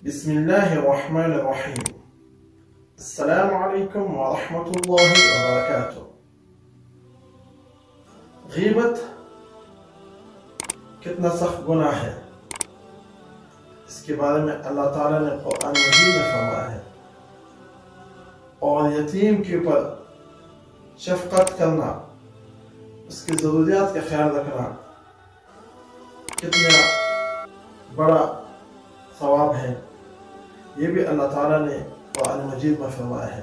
بسم اللہ الرحمن الرحیم۔ السلام علیکم ورحمۃ اللہ وبرکاتہ۔ غیبت کتنا سخت گناہ ہے، اس کے بارے میں اللہ تعالیٰ نے قرآن مجید میں فرمایا ہے۔ اور یتیم کے اوپر شفقت کرنا، اس کی ضروریات کا خیال رکھنا کتنا بڑا ثواب ہے، یہ بھی اللہ تعالیٰ نے قرآن مجید میں فرمایا ہے۔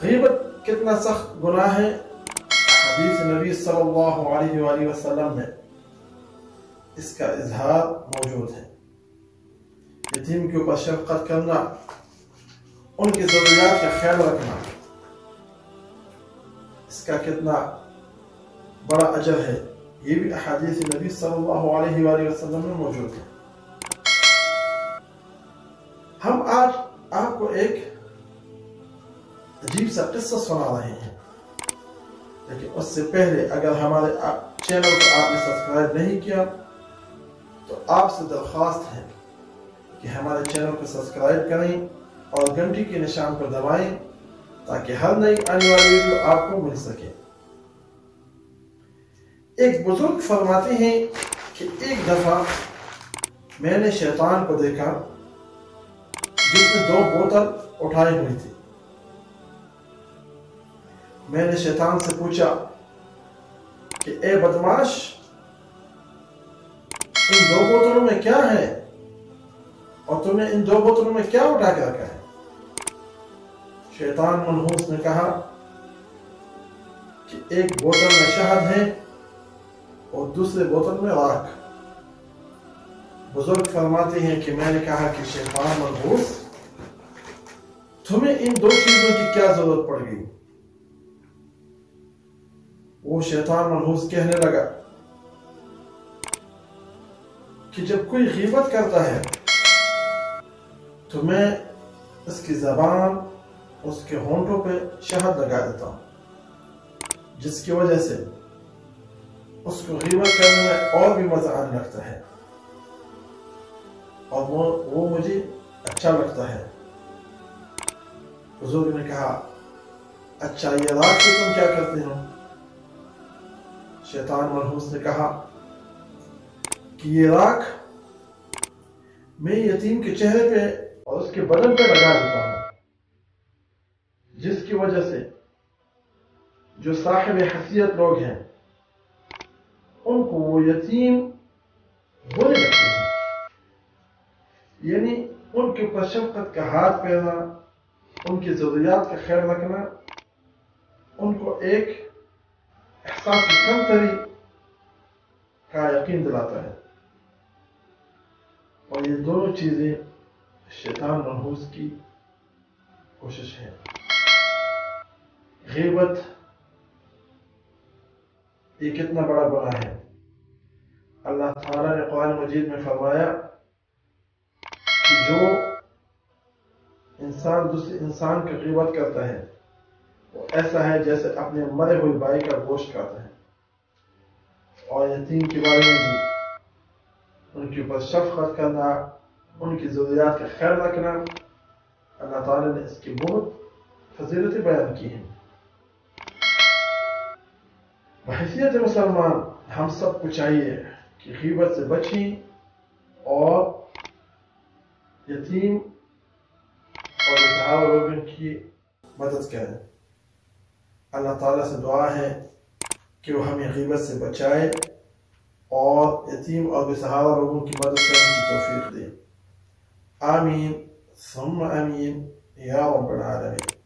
غیبت کتنا سخت گناہ ہے، حدیث نبی صلی اللہ علیہ وآلہ وسلم میں اس کا اظہار موجود ہے۔ یتیم کے اوپر شفقت کرنا، ان کی ضروریات کا خیال رکھنا، اس کا کتنا بڑا اجر ہے، یہ بھی احادیث نبی صلی اللہ علیہ وآلہ وسلم میں موجود ہے۔ ہم آج آپ کو ایک عجیب سا قصہ سنا رہے ہیں، لیکن اس سے پہلے اگر ہمارے چینل کو آپ نے سبسکرائب نہیں کیا تو آپ سے درخواست ہے کہ ہمارے چینل کو سبسکرائب کریں اور گھنٹی کے نشان پر دبائیں تاکہ ہر نئی آنے والی ویڈیو آپ کو مل سکے۔ ایک بزرگ فرماتے ہیں کہ ایک دفعہ میں نے شیطان کو دیکھا جس نے 2 بوتل اٹھائی ہوئی تھی۔ میں نے شیطان سے پوچھا کہ اے بدماش، ان 2 بوتلوں میں کیا ہے اور تم نے ان 2 بوتلوں میں کیا اٹھا کے رکھا ہے؟ شیطان منحوس نے کہا کہ ایک بوتل میں شہد ہے اور دوسرے بوتل میں راکھ۔ بزرگ فرماتے ہیں کہ میں نے کہا کہ شیطان منحوس، تمہیں ان 2 چیزوں کی کیا ضرورت پڑ گئی؟ وہ شیطان منحوس کہنے لگا کہ جب کوئی غیبت کرتا ہے تو میں اس کی زبان، اس کے ہونٹوں پہ شہد لگا دیتا ہوں، جس کی وجہ سے اس کو غیبت کرنے میں اور بھی مزہ آنے لگتا ہے اور وہ مجھے اچھا لگتا ہے۔ بزرگ نے کہا اچھا، یہ راکھ سے تم کیا کرتے ہو؟ شیطان منحوس نے کہا کہ یہ راکھ میں یتیم کے چہرے پہ اور اس کے بدن پہ لگا دیتا ہوں، جس کی وجہ سے جو صاحب حیثیت لوگ ہیں ان کو وہ یتیم برے لگتے ہیں، یعنی ان کے اوپر شفقت کا ہاتھ پھیرنا، ان کی ضروریات کا خیال رکھنا ان کو ایک احساس کمتری کا یقین دلاتا ہے، اور یہ دونوں چیزیں شیطان منحوس کی کوشش ہے۔ غیبت یہ کتنا بڑا گناہ ہے۔ اللہ تعالیٰ نے قرآن مجید میں فرمایا کہ جو انسان دوسرے انسان کی غیبت کرتا ہے وہ ایسا ہے جیسے اپنے مرے ہوئے بھائی کا گوشت کھاتا ہے۔ اور یتیم کے بارے میں بھی ان کے اوپر شفقت کرنا، ان کی ضروریات کا خیال رکھنا، اللہ تعالیٰ نے اس کی بہت فضیلتیں بیان کی ہیں۔ بحیثیت مسلمان ہم سب کو چاہیے کہ غیبت سے بچیں اور یتیم اور بیسہارا لوگوں کی مدد کریں۔ اللہ تعالیٰ سے دعا ہے کہ وہ ہمیں غیبت سے بچائے اور یتیم اور بیسہارا لوگوں کی مدد کرنے کی توفیق دے۔ آمین ثم آمین یا رب العالمین۔